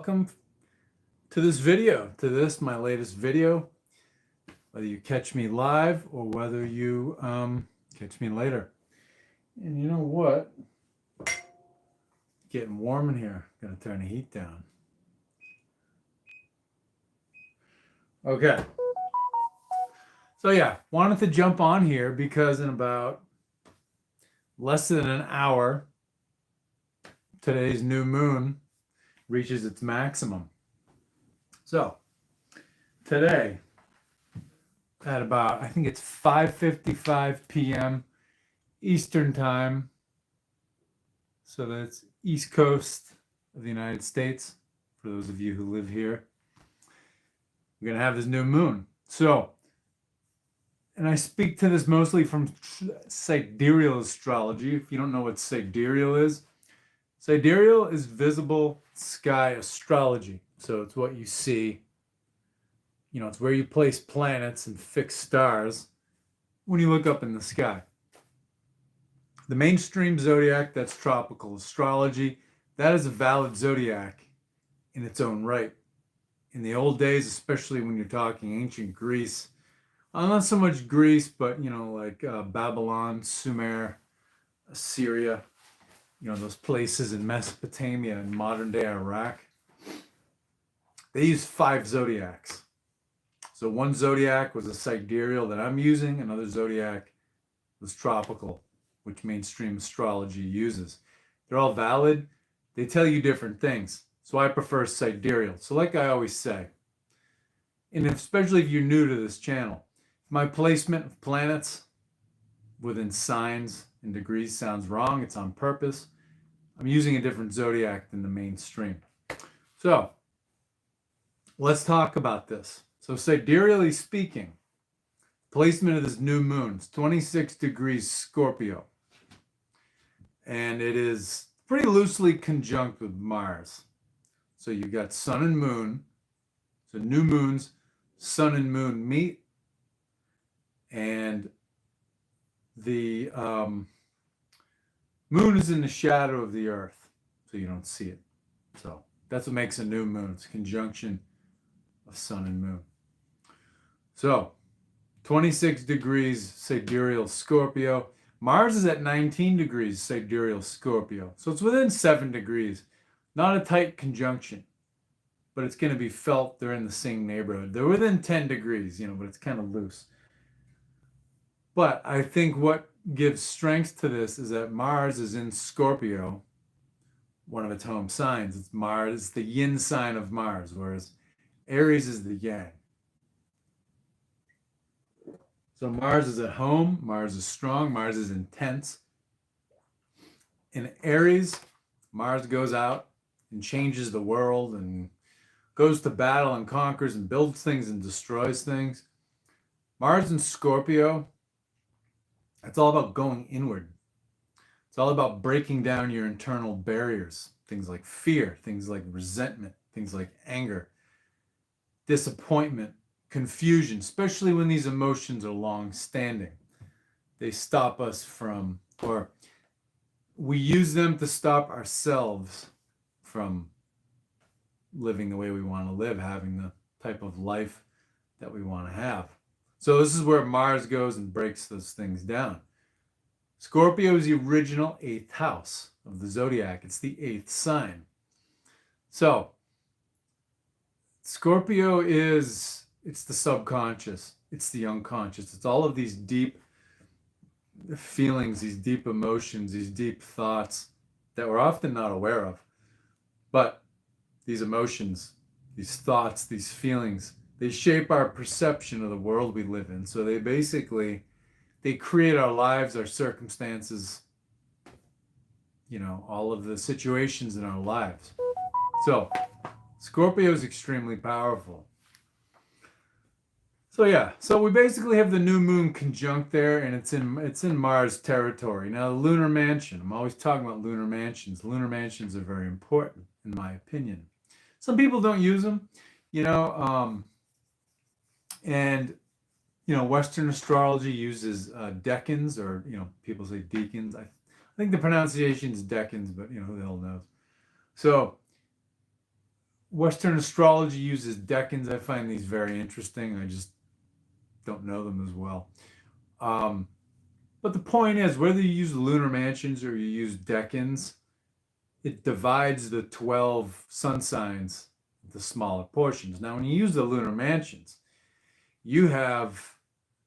Welcome to this video, my latest video, whether you catch me live or whether you catch me later. And you know what? Getting warm in here. Gonna turn the heat down. Okay. So yeah, wanted to jump on here because in about less than an hour, today's new moon reaches its maximum. So today at about, I think it's 5:55 p.m. Eastern time. So that's East Coast of the United States, for those of you who live here. We're going to have this new moon. So, and I speak to this mostly from sidereal astrology. If you don't know what sidereal is visible sky astrology. So it's what you see. You know, it's where you place planets and fixed stars when you look up in the sky. The mainstream zodiac, that's tropical astrology. That is a valid zodiac in its own right. In the old days, especially when you're talking ancient Greece, not so much Greece, but, you know, like Babylon, Sumer, Assyria, you know, those places in Mesopotamia and modern day Iraq, they used 5 zodiacs. So one zodiac was a sidereal that I'm using, another zodiac was tropical, which mainstream astrology uses. They're all valid. They tell you different things. So I prefer sidereal. So like I always say, and especially if you're new to this channel, my placement of planets within signs and degrees sounds wrong, it's on purpose. I'm using a different zodiac than the mainstream. So let's talk about this. So sidereally speaking, placement of this new moon is 26 degrees Scorpio. And it is pretty loosely conjunct with Mars. So you've got sun and moon. So new moons, sun and moon meet. And the moon is in the shadow of the earth, so you don't see it. So that's what makes a new moon. It's a conjunction of sun and moon. So 26 degrees sidereal Scorpio. Mars is at 19 degrees sidereal Scorpio. So it's within 7 degrees. Not a tight conjunction, but it's going to be felt they're in the same neighborhood. They're within 10 degrees, you know, but it's kind of loose. But I think what gives strength to this is that Mars is in Scorpio, one of its home signs. It's Mars, it's the yin sign of Mars, whereas Aries is the yang. So Mars is at home, Mars is strong, Mars is intense. In Aries, Mars goes out and changes the world and goes to battle and conquers and builds things and destroys things. Mars in Scorpio, it's all about going inward. It's all about breaking down your internal barriers, things like fear, things like resentment, things like anger, disappointment, confusion, especially when these emotions are long-standing. They stop us from, or we use them to stop ourselves from living the way we want to live, having the type of life that we want to have. So this is where Mars goes and breaks those things down. Scorpio is the original 8th house of the zodiac. It's the 8th sign. So Scorpio it's the subconscious. It's the unconscious. It's all of these deep feelings, these deep emotions, these deep thoughts that we're often not aware of. But these emotions, these thoughts, these feelings, they shape our perception of the world we live in. So they create our lives, our circumstances, you know, all of the situations in our lives. So Scorpio is extremely powerful. So yeah, so we basically have the new moon conjunct there, and it's in Mars territory. Now the lunar mansion, I'm always talking about lunar mansions. Lunar mansions are very important, in my opinion. Some people don't use them, you know, and you know, Western astrology uses decans, or you know, people say deacons. I think the pronunciation is decans, but you know, who the hell knows? So Western astrology uses decans. I find these very interesting. I just don't know them as well. Um, but the point is, whether you use lunar mansions or you use decans, it divides the 12 sun signs into smaller portions. Now, when you use the lunar mansions, you have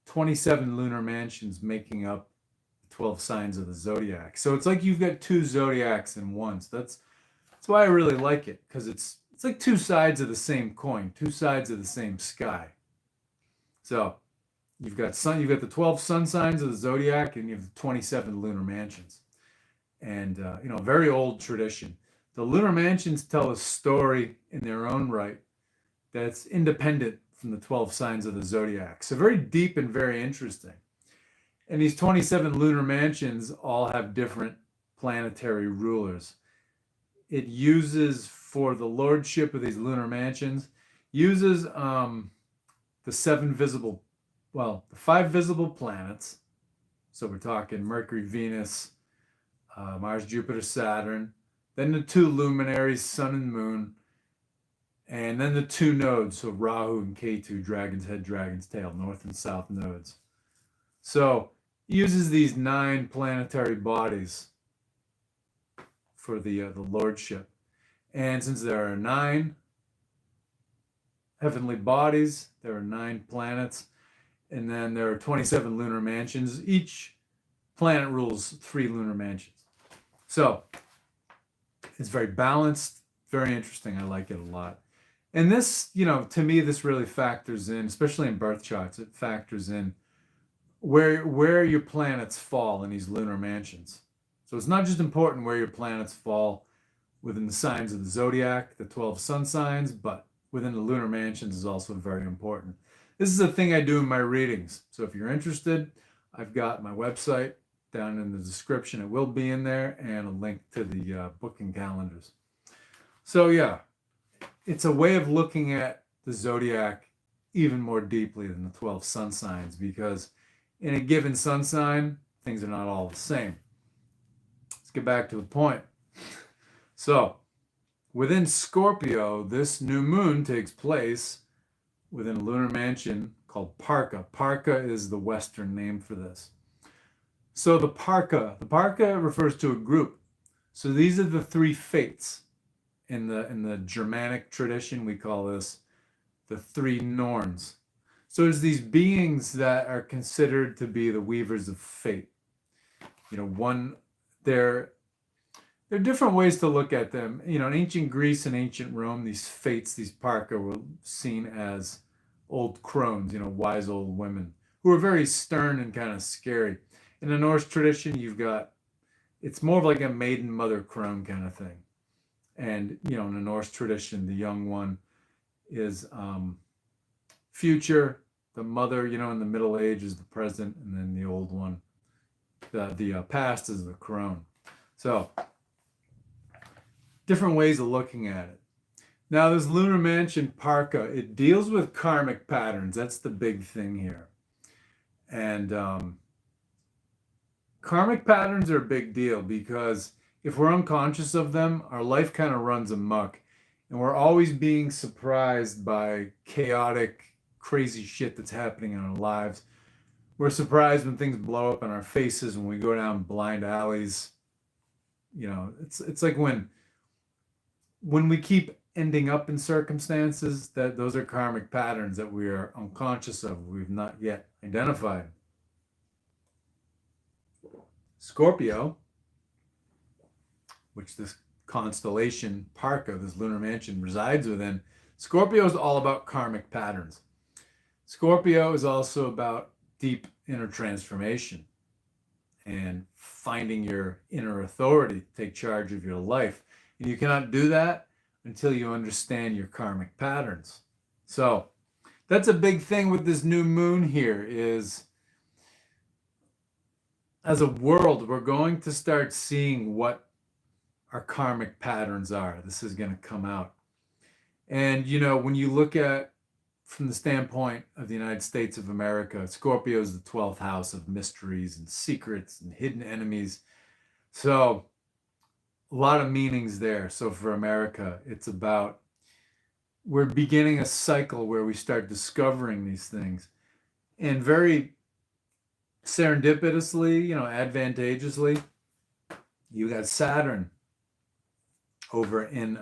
27 lunar mansions making up 12 signs of the zodiac. So it's like you've got two zodiacs in one. So that's why I really like it, because it's like two sides of the same coin, two sides of the same sky. So you've got the 12 sun signs of the zodiac, and you have the 27 lunar mansions. And very old tradition. The lunar mansions tell a story in their own right that's independent from the 12 signs of the zodiac. So very deep and very interesting. And these 27 lunar mansions all have different planetary rulers. It uses, for the lordship of these lunar mansions, uses the five visible planets. So we're talking Mercury, Venus, Mars, Jupiter, Saturn, then the two luminaries, Sun and Moon, and then the two nodes, so Rahu and Ketu, Dragon's Head, Dragon's Tail, North and South nodes. So it uses these 9 planetary bodies for the lordship. And since there are 9 heavenly bodies, there are 9 planets, and then there are 27 lunar mansions. Each planet rules 3 lunar mansions. So it's very balanced, very interesting. I like it a lot. And this, to me, this really factors in, especially in birth charts, it factors in where your planets fall in these lunar mansions. So it's not just important where your planets fall within the signs of the zodiac, the 12 sun signs, but within the lunar mansions is also very important. This is a thing I do in my readings. So if you're interested, I've got my website down in the description. It will be in there, and a link to the booking calendars. So yeah, it's a way of looking at the zodiac even more deeply than the 12 sun signs, because in a given sun sign, things are not all the same. Let's get back to the point. So within Scorpio, this new moon takes place within a lunar mansion called Parca. Parca is the Western name for this. So the Parca refers to a group. So these are the 3 fates. In the Germanic tradition, we call this the 3 Norns. So there's these beings that are considered to be the weavers of fate. There are different ways to look at them. In ancient Greece and ancient Rome, these fates, these Parca, were seen as old crones, wise old women who are very stern and kind of scary. In the Norse tradition, it's more of like a maiden mother crone kind of thing. And, in the Norse tradition, the young one is future, the mother, in the Middle Age is the present, and then the old one, the past is the crone. So different ways of looking at it. Now, this lunar mansion Parca, it deals with karmic patterns. That's the big thing here. And karmic patterns are a big deal, because if we're unconscious of them, our life kind of runs amok, and we're always being surprised by chaotic, crazy shit that's happening in our lives. We're surprised when things blow up in our faces, when we go down blind alleys. It's like when we keep ending up in circumstances, that those are karmic patterns that we are unconscious of, we've not yet identified. Scorpio, which this constellation Parca, this lunar mansion, resides within, Scorpio is all about karmic patterns. Scorpio is also about deep inner transformation and finding your inner authority to take charge of your life. And you cannot do that until you understand your karmic patterns. So that's a big thing with this new moon here, is as a world, we're going to start seeing what our karmic patterns are. This is going to come out. And, when you look at from the standpoint of the United States of America, Scorpio is the 12th house of mysteries and secrets and hidden enemies. So a lot of meanings there. So for America, it's about we're beginning a cycle where we start discovering these things. And very serendipitously, advantageously, you got Saturn over in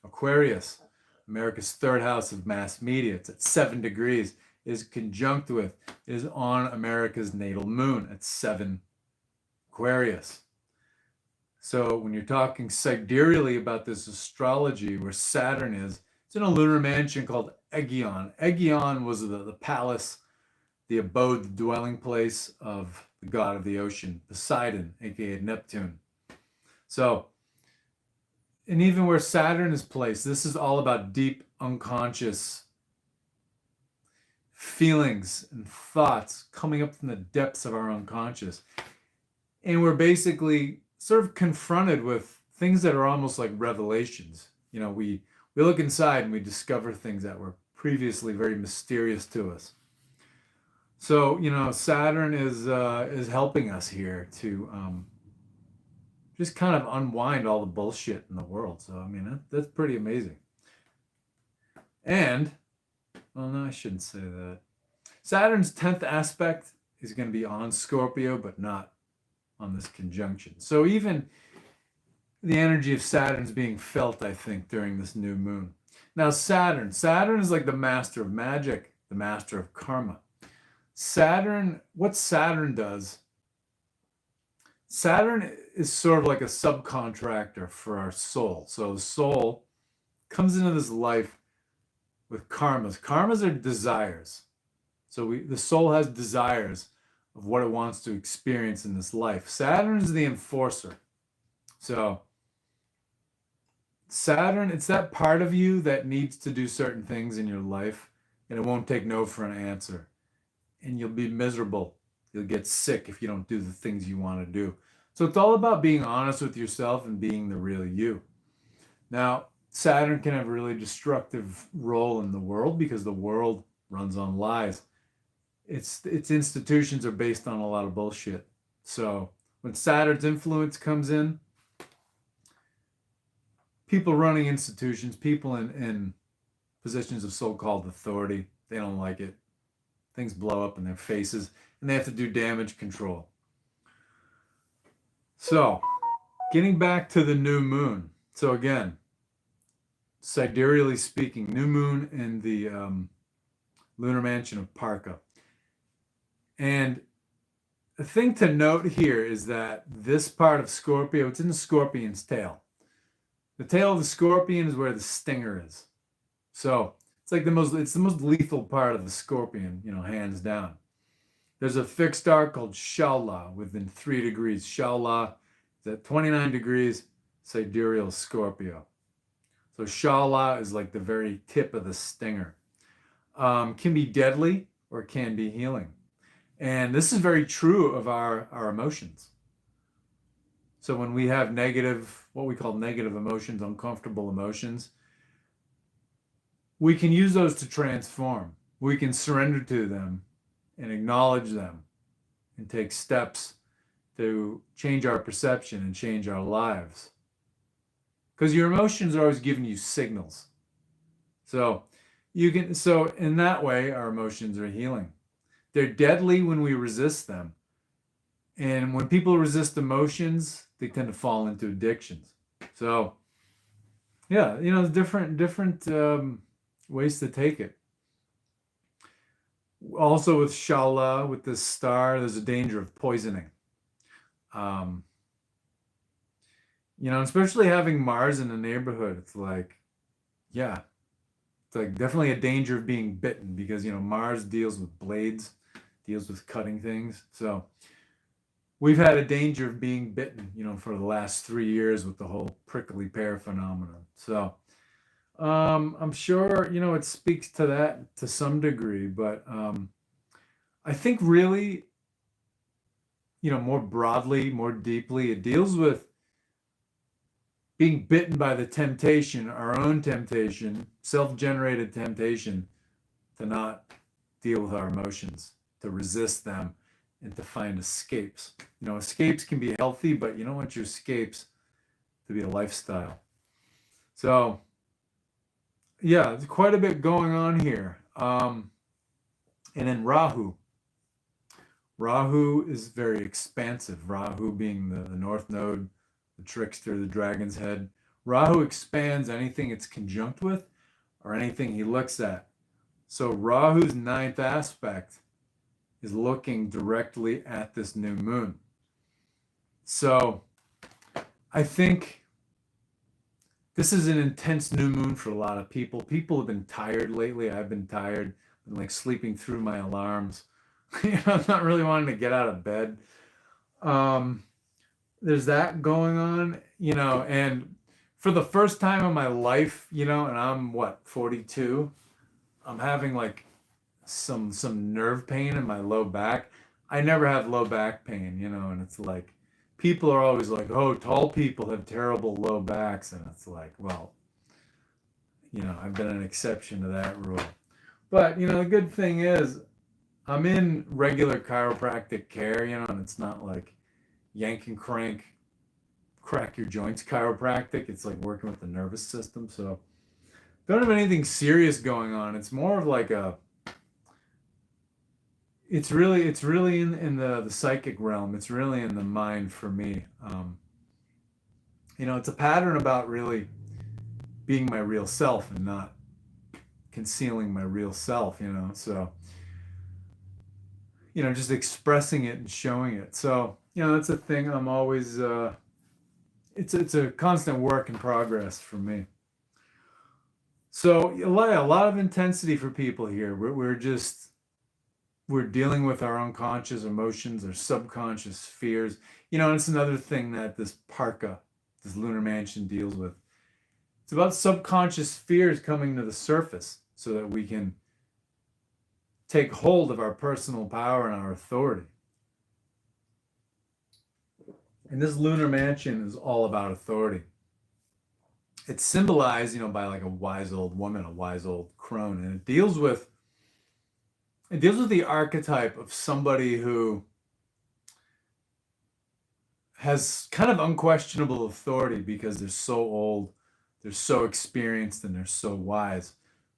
Aquarius, America's third house of mass media. It's at 7 degrees, is conjunct with, is on America's natal moon at 7 Aquarius. So when you're talking sidereally about this astrology where Saturn is, it's in a lunar mansion called Aegion. Aegion was the palace, the abode, the dwelling place of the god of the ocean, Poseidon, aka Neptune. So, and even where Saturn is placed, this is all about deep unconscious feelings and thoughts coming up from the depths of our unconscious. And we're basically sort of confronted with things that are almost like revelations. We look inside and we discover things that were previously very mysterious to us. So, Saturn is helping us here to just kind of unwind all the bullshit in the world. So, I mean, that's pretty amazing. And, well, no, I shouldn't say that. Saturn's 10th aspect is going to be on Scorpio, but not on this conjunction. So even the energy of Saturn's being felt, I think, during this new moon. Now, Saturn is like the master of magic, the master of karma. What Saturn does, Saturn is sort of like a subcontractor for our soul. So the soul comes into this life with karmas. Karmas are desires. So the soul has desires of what it wants to experience in this life. Saturn is the enforcer. So Saturn, it's that part of you that needs to do certain things in your life, and it won't take no for an answer. And you'll be miserable. You'll get sick if you don't do the things you want to do. So it's all about being honest with yourself and being the real you. Now, Saturn can have a really destructive role in the world because the world runs on lies. Its institutions are based on a lot of bullshit. So when Saturn's influence comes in, people running institutions, people in positions of so-called authority, they don't like it. Things blow up in their faces, and they have to do damage control. So, getting back to the new moon. So again, sidereally speaking, new moon in the lunar mansion of Parca. And the thing to note here is that this part of Scorpio, it's in the scorpion's tail. The tail of the scorpion is where the stinger is. So it's the most lethal part of the scorpion, hands down. There's a fixed star called Shala within 3 degrees. Shala is at 29 degrees, sidereal Scorpio. So Shala is like the very tip of the stinger. Can be deadly or can be healing. And this is very true of our emotions. So when we have what we call negative emotions, uncomfortable emotions, we can use those to transform. We can surrender to them and acknowledge them and take steps to change our perception and change our lives. Because your emotions are always giving you signals. So in that way, our emotions are healing. They're deadly when we resist them. And when people resist emotions, they tend to fall into addictions. So, yeah, different ways to take it. Also with Shala, with this star, there's a danger of poisoning. Especially having Mars in the neighborhood, it's like, yeah, it's like definitely a danger of being bitten because, Mars deals with blades, deals with cutting things. So we've had a danger of being bitten, for the last 3 years with the whole prickly pear phenomenon. So I'm sure, it speaks to that to some degree, but I think really, more broadly, more deeply, it deals with being bitten by the temptation, our own temptation, self-generated temptation to not deal with our emotions, to resist them, and to find escapes. Escapes can be healthy, but you don't want your escapes to be a lifestyle. So, yeah, there's quite a bit going on here. And then Rahu. Rahu is very expansive. Rahu being the north node, the trickster, the dragon's head. Rahu expands anything it's conjunct with or anything he looks at. So Rahu's ninth aspect is looking directly at this new moon. So I think this is an intense new moon for a lot of people. People have been tired lately. I've been tired, been like sleeping through my alarms. I'm not really wanting to get out of bed. Um, there's that going on, and for the first time in my life, and I'm what, 42, I'm having like some nerve pain in my low back. I never have low back pain, and it's like people are always like, "Oh, tall people have terrible low backs," and it's like, well, I've been an exception to that rule. But the good thing is, I'm in regular chiropractic care, and it's not like yank and crack your joints chiropractic. It's like working with the nervous system. So don't have anything serious going on. It's more of like it's really in the psychic realm. It's really in the mind for me. It's a pattern about really being my real self and not concealing my real self, so just expressing it and showing it. So that's a thing I'm always it's a constant work in progress for me. So a lot of intensity for people here. We're dealing with our unconscious emotions, our subconscious fears. And it's another thing that this Parca, this lunar mansion, deals with. It's about subconscious fears coming to the surface so that we can take hold of our personal power and our authority. And this lunar mansion is all about authority. It's symbolized, by like a wise old woman, a wise old crone, and it deals with the archetype of somebody who has kind of unquestionable authority because they're so old, they're so experienced, and they're so wise.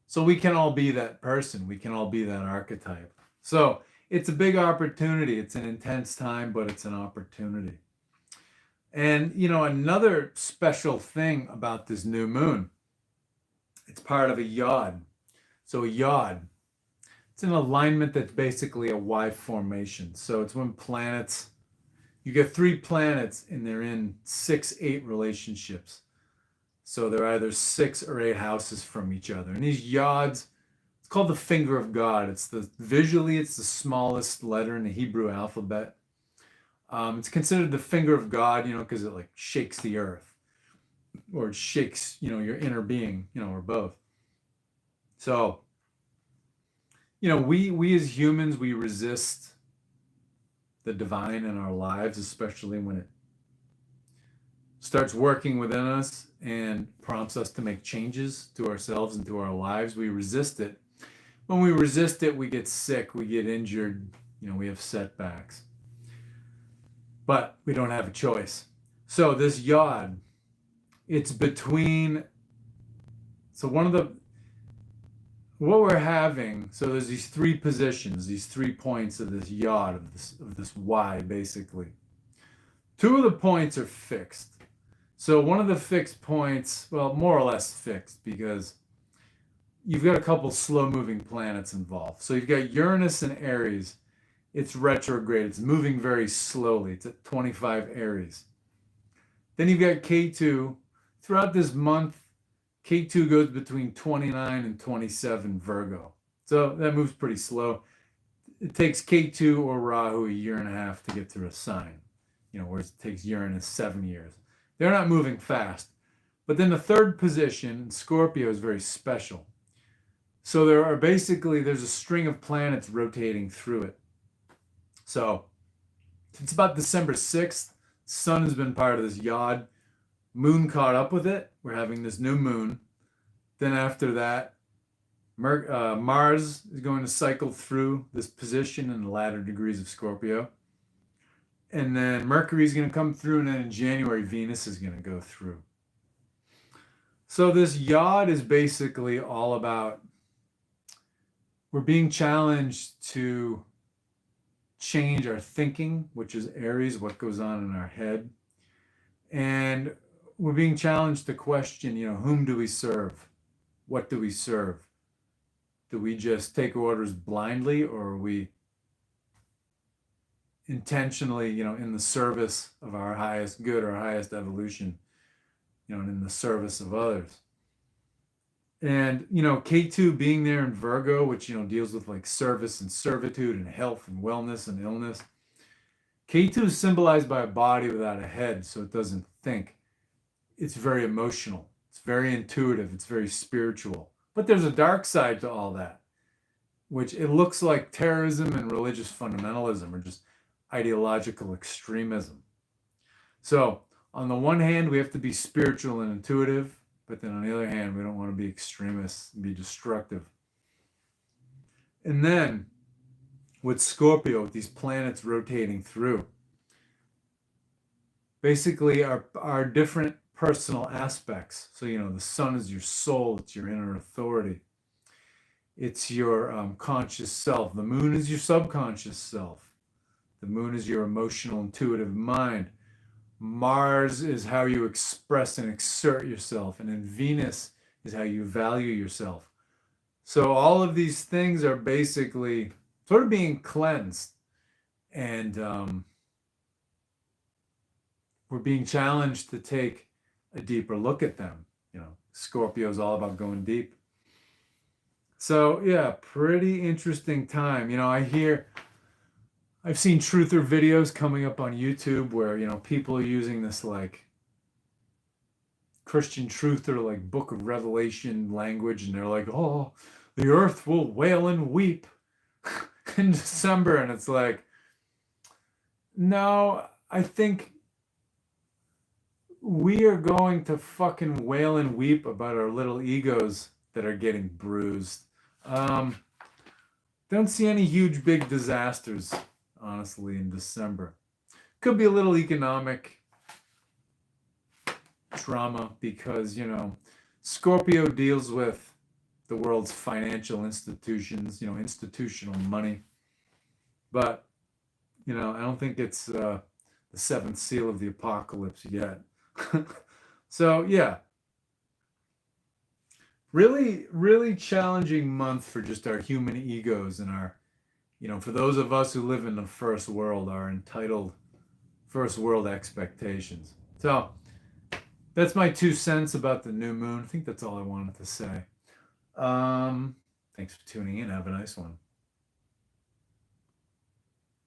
So we can all be that person. We can all be that archetype. So it's a big opportunity. It's an intense time, but it's an opportunity. And, another special thing about this new moon, it's part of a yod. So a yod, it's an alignment that's basically a Y formation. So it's when you get 3 planets and they're in 6-8 relationships. So they're either 6 or 8 houses from each other. And these yods, it's called the finger of God. Visually, it's the smallest letter in the Hebrew alphabet. It's considered the finger of God, because it like shakes the earth, or it shakes, your inner being, or both. So, we as humans, we resist the divine in our lives, especially when it starts working within us and prompts us to make changes to ourselves and to our lives. We resist it. When we resist it, we get sick, we get injured, we have setbacks. But we don't have a choice. So this yod, it's between, so what we're having, so there's these 3 positions, these 3 points of this yod, of this Y, basically. 2 of the points are fixed. So one of the fixed points, well, more or less fixed, because you've got a couple slow-moving planets involved. So you've got Uranus and Aries. It's retrograde. It's moving very slowly. It's at 25 Aries. Then you've got K2. Throughout this month, K2 goes between 29 and 27 Virgo. So that moves pretty slow. It takes K2 or Rahu a year and a half to get through a sign, whereas it takes Uranus 7 years. They're not moving fast. But then the third position, Scorpio, is very special. So there's a string of planets rotating through it. So it's about December 6th. Sun has been part of this yod. Moon caught up with it. We're having this new moon. Then after that, Mars is going to cycle through this position in the latter degrees of Scorpio. And then Mercury is going to come through, and then in January, Venus is going to go through. So this yod is basically all about we're being challenged to change our thinking, which is Aries, what goes on in our head. And we're being challenged to question, whom do we serve? What do we serve? Do we just take orders blindly, or are we intentionally, in the service of our highest good, our highest evolution, and in the service of others? And, K2 being there in Virgo, which, deals with like service and servitude and health and wellness and illness. K2 is symbolized by a body without a head, so it doesn't think. It's very emotional. It's very intuitive. It's very spiritual. But there's a dark side to all that, which it looks like terrorism and religious fundamentalism, or just ideological extremism. So on the one hand, we have to be spiritual and intuitive, but then on the other hand, we don't want to be extremists and be destructive. And then with Scorpio, with these planets rotating through, basically our different personal aspects. So, the sun is your soul, it's your inner authority, it's your conscious self. The moon is your subconscious self. The moon is your emotional, intuitive mind. Mars is how you express and exert yourself. And then Venus is how you value yourself. So all of these things are basically sort of being cleansed. And we're being challenged to take a deeper look at them. Scorpio is all about going deep. So yeah, pretty interesting time. I've seen truther videos coming up on YouTube where, people are using this like Christian truther, like Book of Revelation language, and they're like, oh, the earth will wail and weep in December. And it's like, no, I think we are going to fucking wail and weep about our little egos that are getting bruised. Don't see any huge big disasters, honestly, in December. Could be a little economic drama because, Scorpio deals with the world's financial institutions, institutional money. But, I don't think it's the seventh seal of the apocalypse yet. So, yeah. Really, really challenging month for just our human egos and our, for those of us who live in the first world, our entitled first world expectations. So that's my 2 cents about the new moon. I think that's all I wanted to say. Thanks for tuning in. Have a nice one.